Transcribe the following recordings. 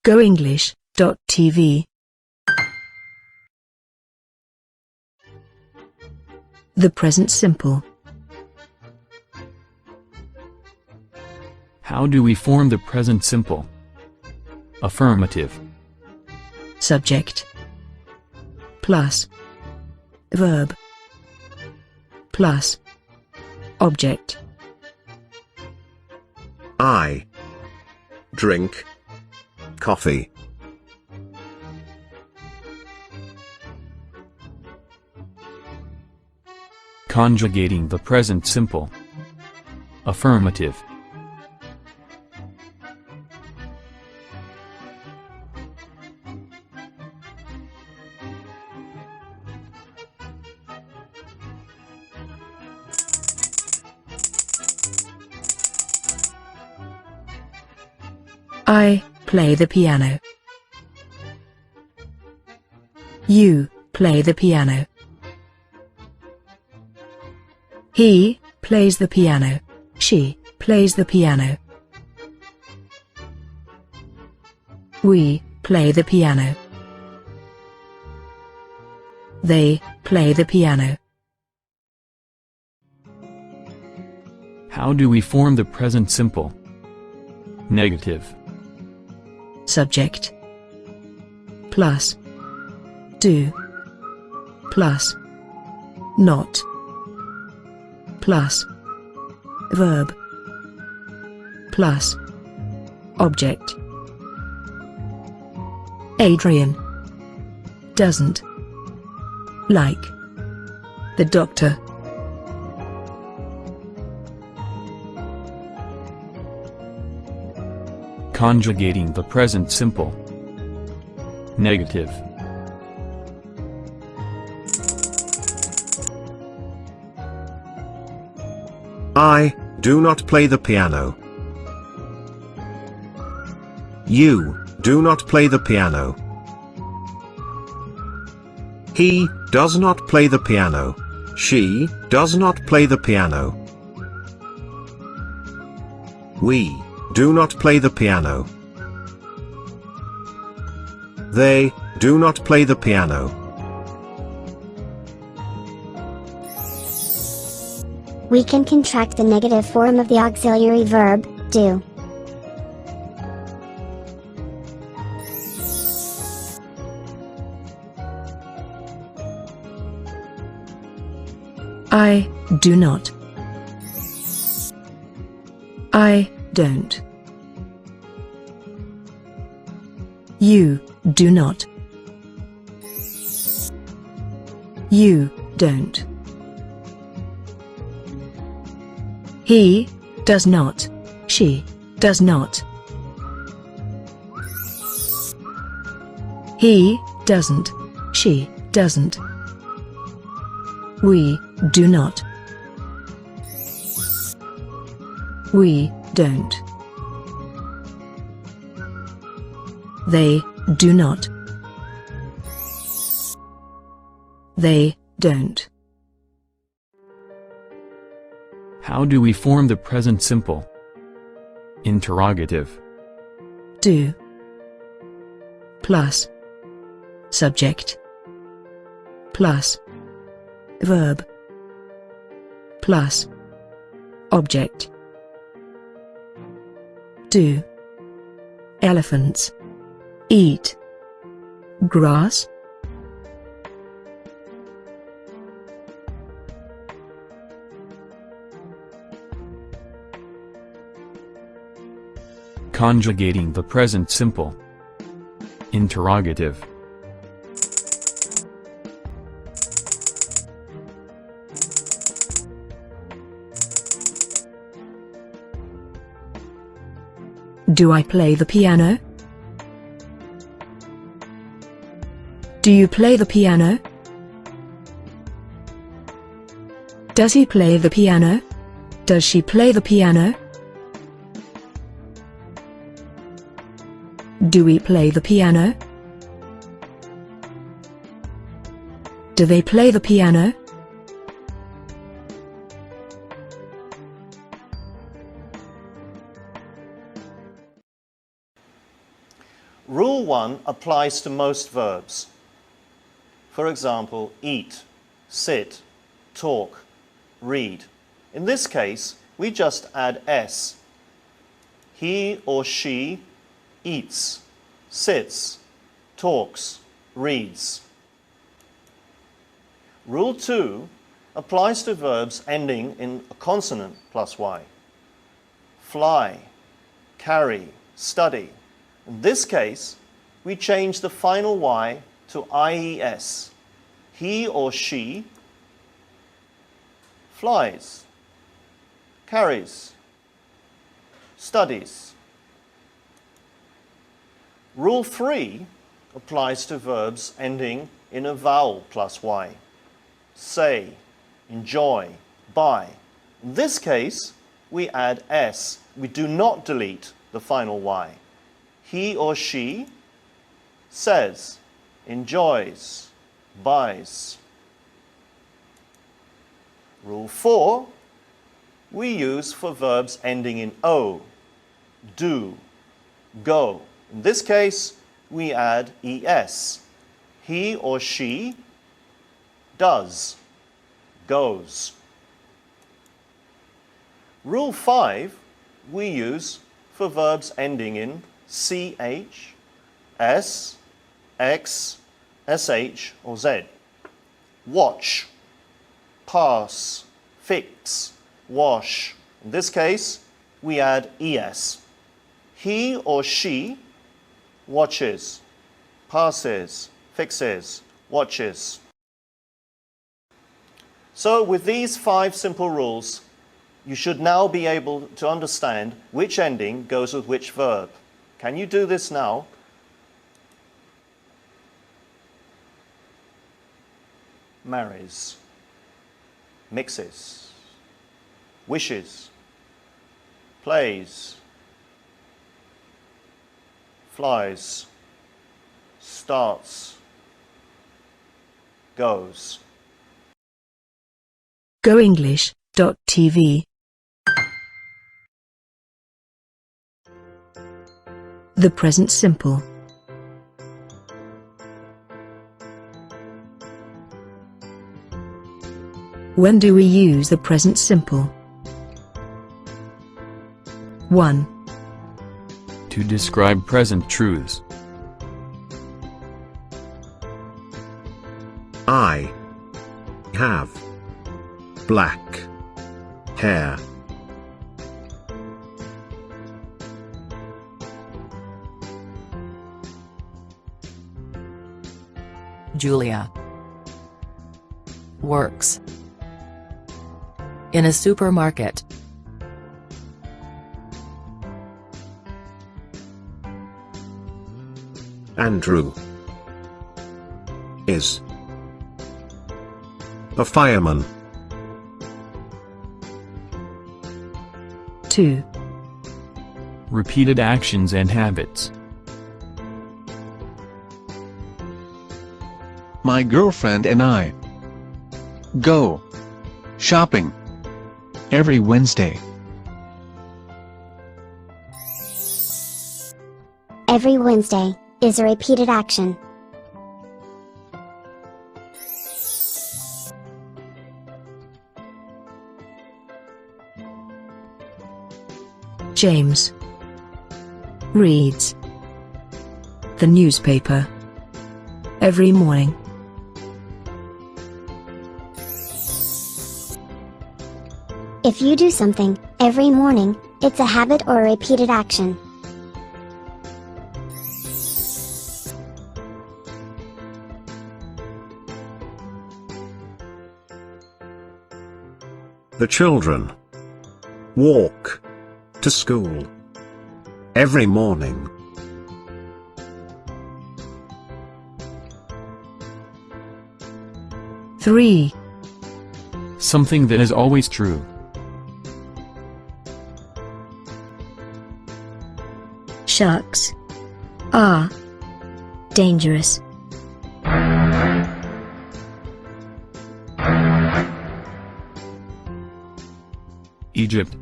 goenglish.tv. The present simple. How do we form the present simple? Affirmative. Subject plus verb plus object. I drink coffee. Conjugating the present simple. Affirmative. I play the piano. You play the piano. He plays the piano. She plays the piano. We play the piano. They play the piano. How do we form the present simple? Negative. Subject plus do plus not plus verb plus object. Adrian doesn't like the doctor. Conjugating the present simple. Negative. I do not play the piano. You do not play the piano. He does not play the piano. She does not play the piano. We do not play the piano. They do not play the piano. We can contract the negative form of the auxiliary verb, do. I do not. I don't. You do not. You don't. He does not. She does not. He doesn't. She doesn't. We do not. We don't. They do not. They don't. How do we form the present simple? Interrogative. Do plus subject plus verb plus object. Do elephants eat grass? Conjugating the present simple. Interrogative. Do I play the piano? Do you play the piano? Does he play the piano? Does she play the piano? Do we play the piano? Do they play the piano? Rule one applies to most verbs. For example, eat, sit, talk, read. In this case, we just add s. He or she eats, sits, talks, reads. Rule 2 applies to verbs ending in a consonant plus y. Fly, carry, study. In this case, we change the final y to ies. He or she flies, carries, studies. Rule 3 applies to verbs ending in a vowel plus y. Say, enjoy, buy. In this case, we add s. We do not delete the final y. He or she says, enjoys, buys. Rule 4 we use for verbs ending in o. Do, go. In this case, we add es. He or she does, goes. Rule 5 we use for verbs ending in ch, s, x, sh, or z. Watch, pass, fix, wash. In this case, we add es. He or she watches, passes, fixes, watches. So with these 5 simple rules, you should now be able to understand which ending goes with which verb. Can you do this now? Marries, mixes, wishes, plays, flies, starts, goes. GoEnglish.tv. The present simple. When do we use the present simple? 1. To describe present truths. I have black hair. Julia works in a supermarket. Andrew is a fireman. 2. Repeated actions and habits. My girlfriend and I go shopping every Wednesday. Every Wednesday is a repeated action. James reads the newspaper every morning. If you do something every morning, it's a habit or a repeated action. The children walk to school every morning. Three. Something that is always true. Sharks are dangerous. Egypt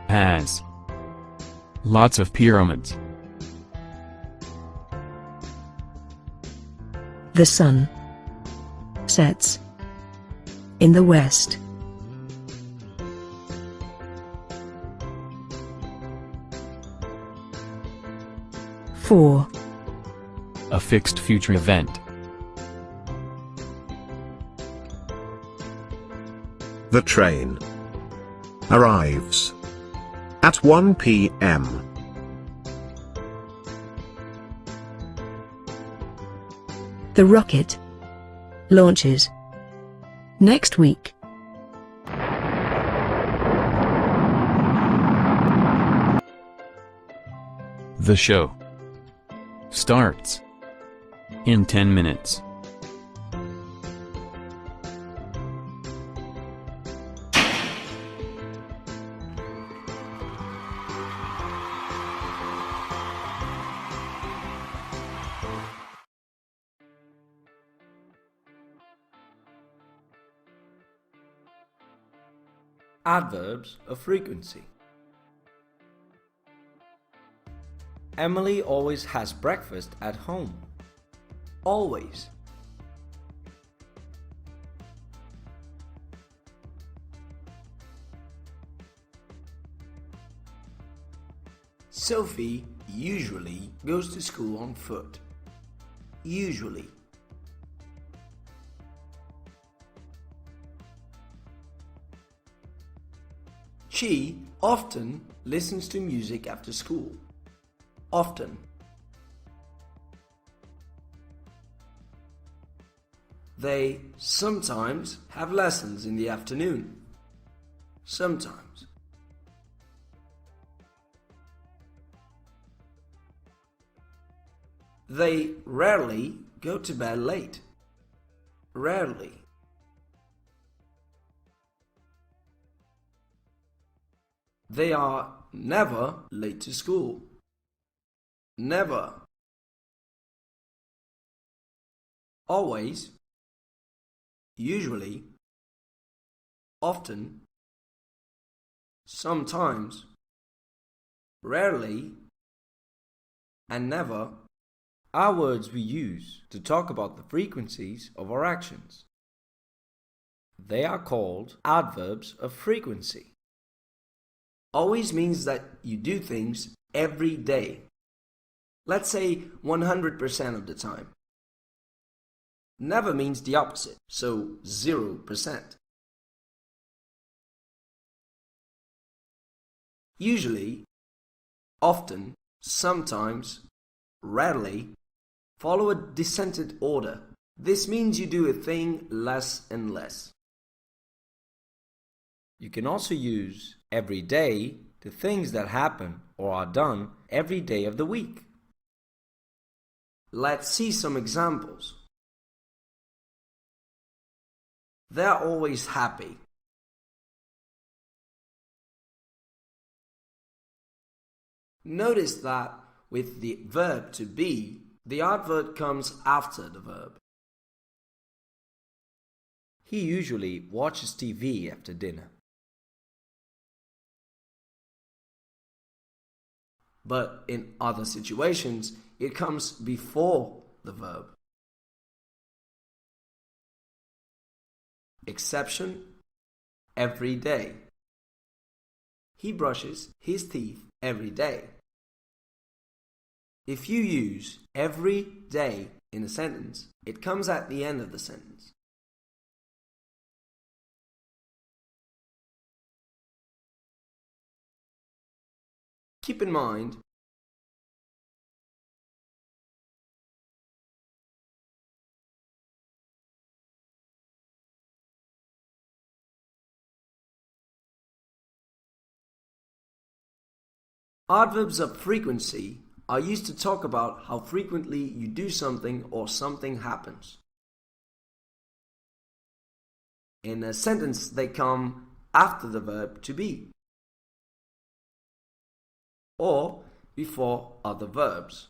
has lots of pyramids. The sun sets in the west. Four. A fixed future event. The train arrives at 1 p.m. The rocket launches next week. The show starts in 10 minutes. Adverbs of frequency. Emily always has breakfast at home. Always. Sophie usually goes to school on foot. Usually. She often listens to music after school. Often. They sometimes have lessons in the afternoon. Sometimes. They rarely go to bed late. Rarely. They are never late to school. Never. Always. Usually. Often. Sometimes. Rarely. And never are words we use to talk about the frequencies of our actions. They are called adverbs of frequency. Always means that you do things every day. Let's say 100% of the time. Never means the opposite, so 0%. Usually, often, sometimes, rarely, follow a descended order. This means you do a thing less and less. You can also use every day to things that happen or are done every day of the week. Let's see some examples. They're always happy. Notice that with the verb to be, the adverb comes after the verb. He usually watches TV after dinner. But in other situations, it comes before the verb. Exception, every day. He brushes his teeth every day. If you use every day in a sentence, it comes at the end of the sentence. Keep in mind, adverbs of frequency are used to talk about how frequently you do something or something happens. In a sentence, they come after the verb to be, or before other verbs.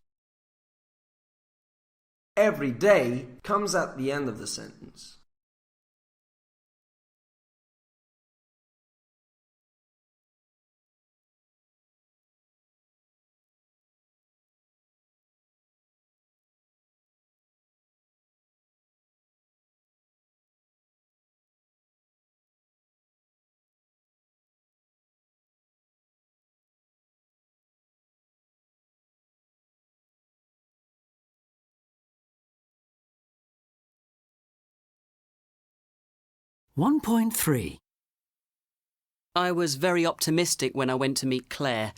Every day comes at the end of the sentence. 1.3. I was very optimistic when I went to meet Claire.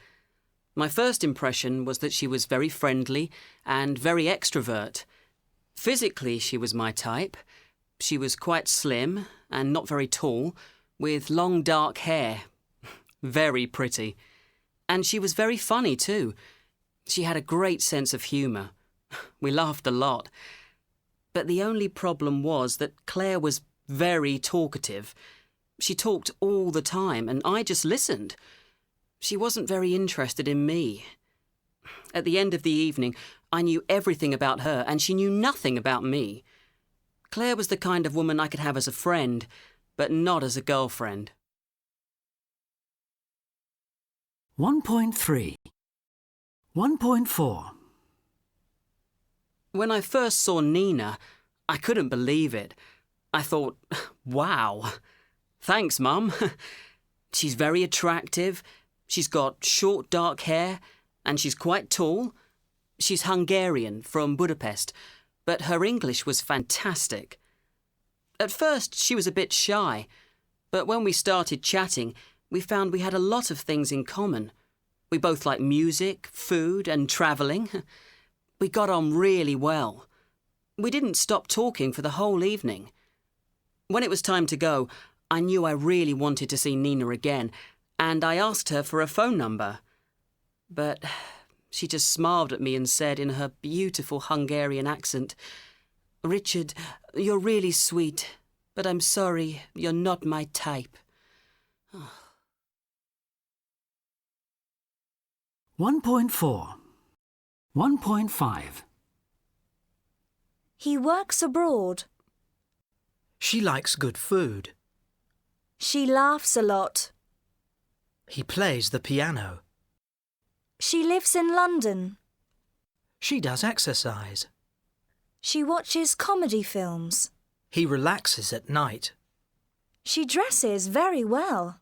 My first impression was that she was very friendly and very extrovert. Physically, she was my type. She was quite slim and not very tall, with long dark hair. Very pretty. And she was very funny too. She had a great sense of humour. We laughed a lot. But the only problem was that Claire was very talkative. She talked all the time and I just listened. She wasn't very interested in me. At the end of the evening, I knew everything about her and she knew nothing about me. Claire was the kind of woman I could have as a friend, but not as a girlfriend. 1.3. 1.4. When I first saw Nina, I couldn't believe it. I thought, wow. Thanks, Mum. She's very attractive. She's got short dark hair and she's quite tall. She's Hungarian from Budapest, but her English was fantastic. At first, she was a bit shy, but when we started chatting, we found we had a lot of things in common. We both liked music, food and travelling. We got on really well. We didn't stop talking for the whole evening. When it was time to go, I knew I really wanted to see Nina again, and I asked her for a phone number. But she just smiled at me and said in her beautiful Hungarian accent, "Richard, you're really sweet, but I'm sorry, you're not my type." 1.4. 1.5. He works abroad. She likes good food. She laughs a lot. He plays the piano. She lives in London. She does exercise. She watches comedy films. He relaxes at night. She dresses very well.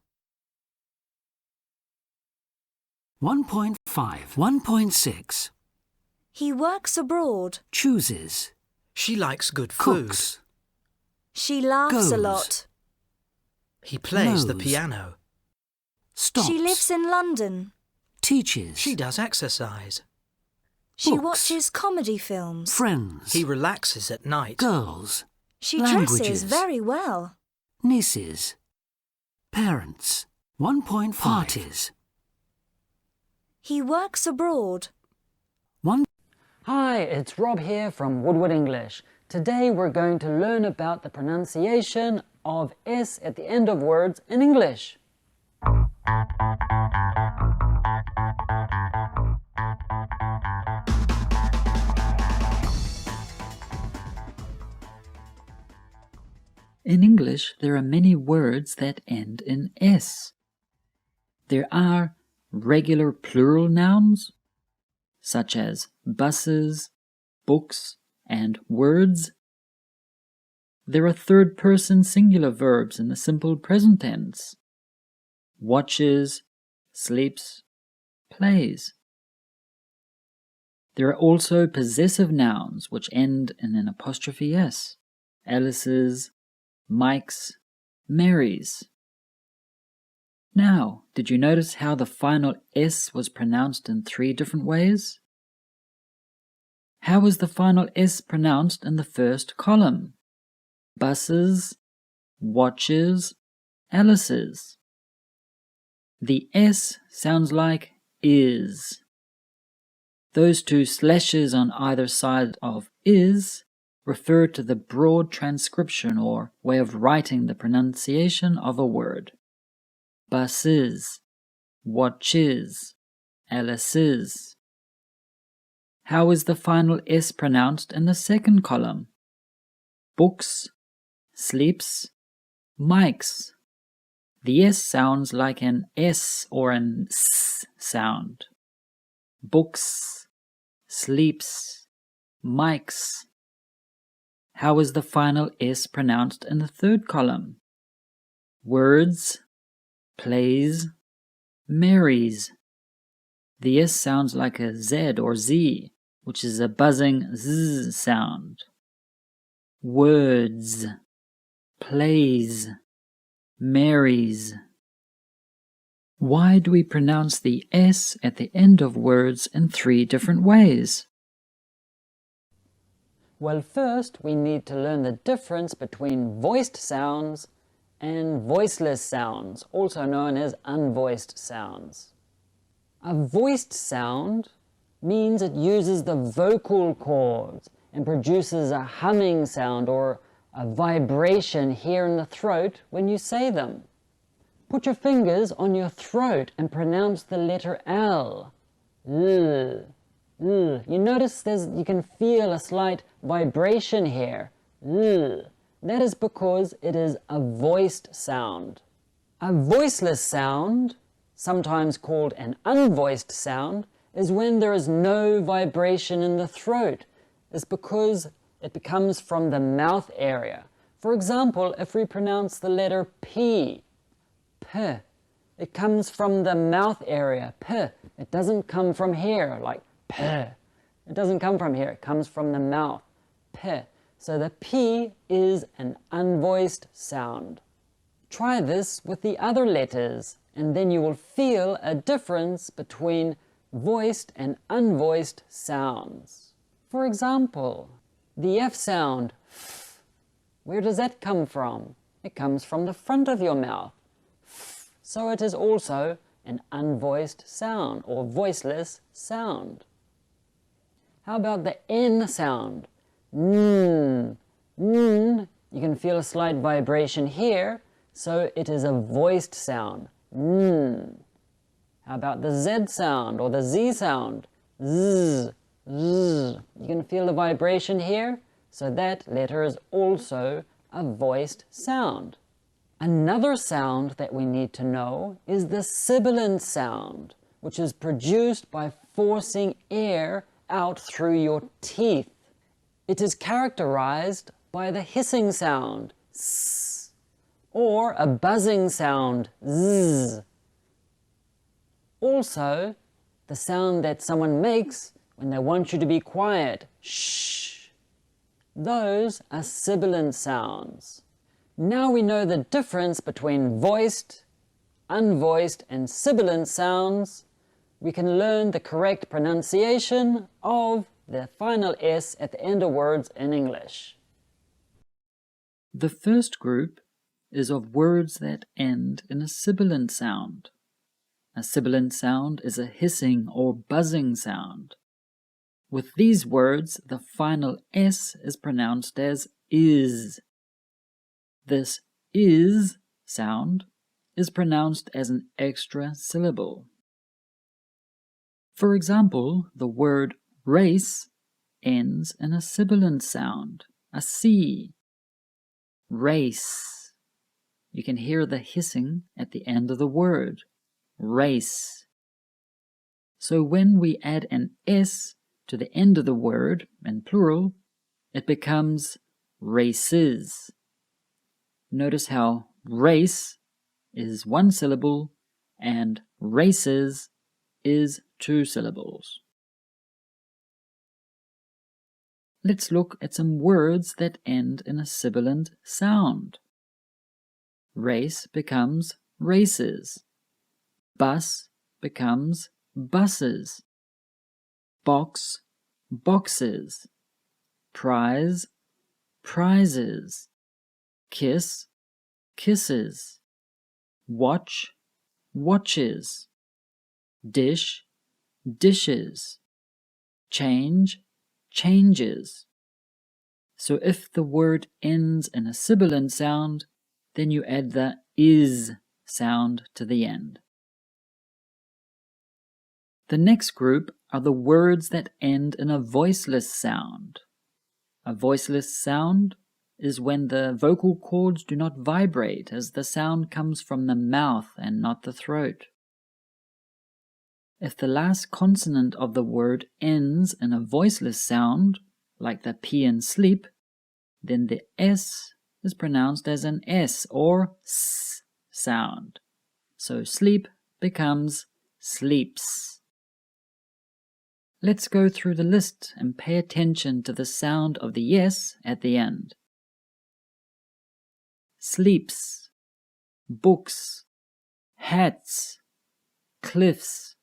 1.5. 1.6. He works abroad. Chooses. She likes good food. Cooks. She laughs a Goes. lot. He plays the Knows. piano. Stops. She lives in London. Teaches. She does exercise. She Books. watches comedy films. Friends. He relaxes at night. Girls. She Languages. dresses very well. Nieces. Parents. 1.5. Parties. He works abroad. 1. Hi, it's Rob here from Woodward English. Today we're going to learn about the pronunciation of S at the end of words in English. In English, there are many words that end in S. There are regular plural nouns, such as buses, books, and words. There are third-person singular verbs in the simple present tense. Watches, sleeps, plays. There are also possessive nouns which end in an apostrophe S. Alice's, Mike's, Mary's. Now, did you notice how the final S was pronounced in 3 different ways? How was the final S pronounced in the first column? Buses, watches, Alice's. The S sounds like is. Those 2 slashes on either side of is refer to the broad transcription or way of writing the pronunciation of a word. Buses, watches, Alice's. How is the final S pronounced in the second column? Books, sleeps, Mike's. The S sounds like an S or an S sound. Books, sleeps, Mike's. How is the final S pronounced in the third column? Words, plays, Mary's. The S sounds like a Z or Z, which is a buzzing Z sound. Words, plays, marries. Why do we pronounce the S at the end of words in 3 different ways? Well, first we need to learn the difference between voiced sounds and voiceless sounds, also known as unvoiced sounds. A voiced sound means it uses the vocal cords and produces a humming sound or a vibration here in the throat when you say them. Put your fingers on your throat and pronounce the letter L. L. L. You notice you can feel a slight vibration here. L. That is because it is a voiced sound. A voiceless sound, sometimes called an unvoiced sound, is when there is no vibration in the throat. It's because it comes from the mouth area. For example, if we pronounce the letter P, P, it comes from the mouth area, P. It doesn't come from here, like P. It doesn't come from here, it comes from the mouth, P. So the P is an unvoiced sound. Try this with the other letters, and then you will feel a difference between voiced and unvoiced sounds. For example, the F sound, F. Where does that come from? It comes from the front of your mouth. F. So it is also an unvoiced sound or voiceless sound. How about the N sound? N. N. You can feel a slight vibration here, so it is a voiced sound. N. How about the Z sound or the Z sound? Z. Z. You can feel the vibration here, so that letter is also a voiced sound. Another sound that we need to know is the sibilant sound, which is produced by forcing air out through your teeth. It is characterized by the hissing sound, s, or a buzzing sound, z. Also, the sound that someone makes when they want you to be quiet, shh. Those are sibilant sounds. Now we know the difference between voiced, unvoiced, and sibilant sounds. We can learn the correct pronunciation of the final S at the end of words in English. The first group is of words that end in a sibilant sound. A sibilant sound is a hissing or buzzing sound. With these words, the final S is pronounced as is. This is sound is pronounced as an extra syllable. For example, the word race ends in a sibilant sound, a C. Race. You can hear the hissing at the end of the word, race. So when we add an S to the end of the word, in plural, it becomes races. Notice how race is 1 syllable and races is 2 syllables. Let's look at some words that end in a sibilant sound. Race becomes races. Bus becomes buses. Box, boxes. Prize, prizes. Kiss, kisses. Watch, watches. Dish, dishes. Change, changes. So if the word ends in a sibilant sound, then you add the is sound to the end. The next group are the words that end in a voiceless sound. A voiceless sound is when the vocal cords do not vibrate, as the sound comes from the mouth and not the throat. If the last consonant of the word ends in a voiceless sound, like the P in sleep, then the S is pronounced as an S or S sound. So sleep becomes sleeps. Let's go through the list and pay attention to the sound of the S at the end. Sleeps, books, hats, cliffs,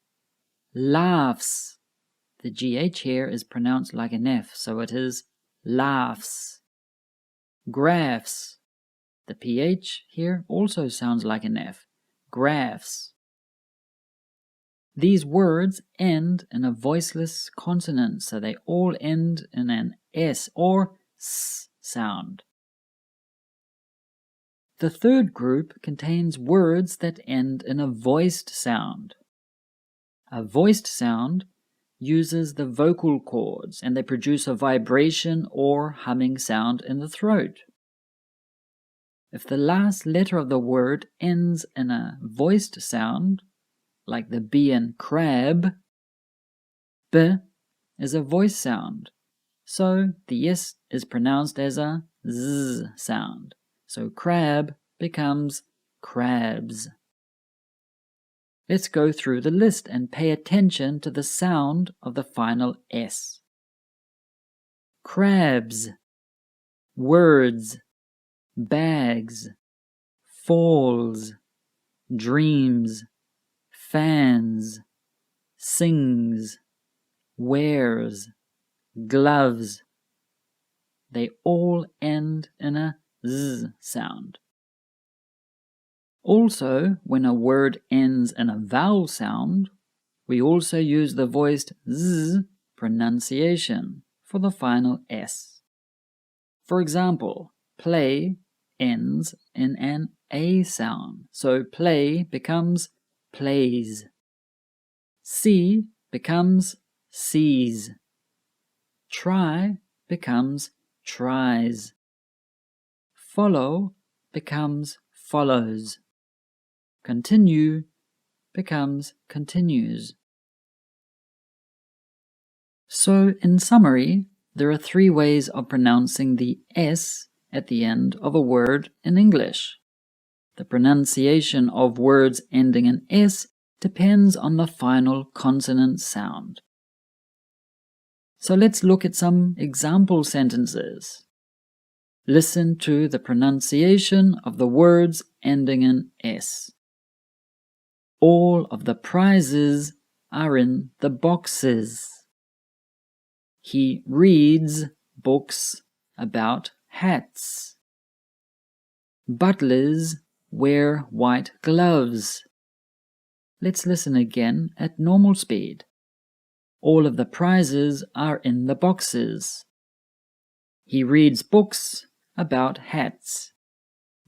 laughs. The GH here is pronounced like an F, so it is laughs. Graphs. The PH here also sounds like an F. Graphs. These words end in a voiceless consonant, so they all end in an S or S sound. The third group contains words that end in a voiced sound. A voiced sound uses the vocal cords and they produce a vibration or humming sound in the throat. If the last letter of the word ends in a voiced sound, like the B in crab, B is a voice sound, so the S is pronounced as a Z sound. So crab becomes crabs. Let's go through the list and pay attention to the sound of the final S. Crabs, words, bags, falls, dreams, fans, sings, wears, gloves. They all end in a Z sound. Also, when a word ends in a vowel sound, we also use the voiced Z pronunciation for the final S. For example, play ends in an A sound, so play becomes plays. See becomes sees. Try becomes tries. Follow becomes follows. Continue becomes continues. So, in summary, there are 3 ways of pronouncing the S at the end of a word in English. The pronunciation of words ending in S depends on the final consonant sound. So let's look at some example sentences. Listen to the pronunciation of the words ending in S. All of the prizes are in the boxes. He reads books about hats. Butlers wear white gloves. Let's listen again at normal speed. All of the prizes are in the boxes. He reads books about hats.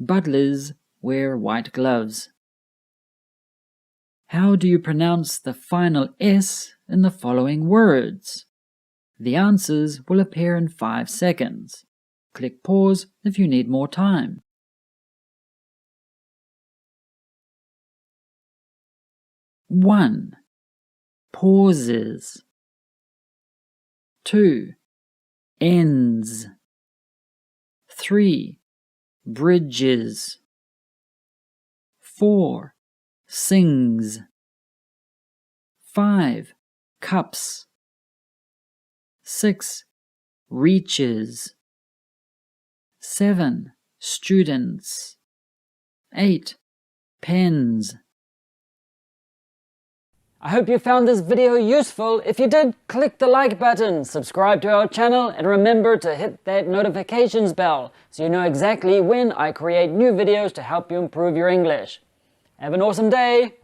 Butlers wear white gloves. How do you pronounce the final S in the following words? The answers will appear in 5 seconds. Click pause if you need more time. 1. Pauses. 2. Ends. 3. Bridges. 4. Sings. 5. Cups. 6. Reaches. 7. Students. 8. Pens. I hope you found this video useful. If you did, click the like button, subscribe to our channel, and remember to hit that notifications bell so you know exactly when I create new videos to help you improve your English. Have an awesome day!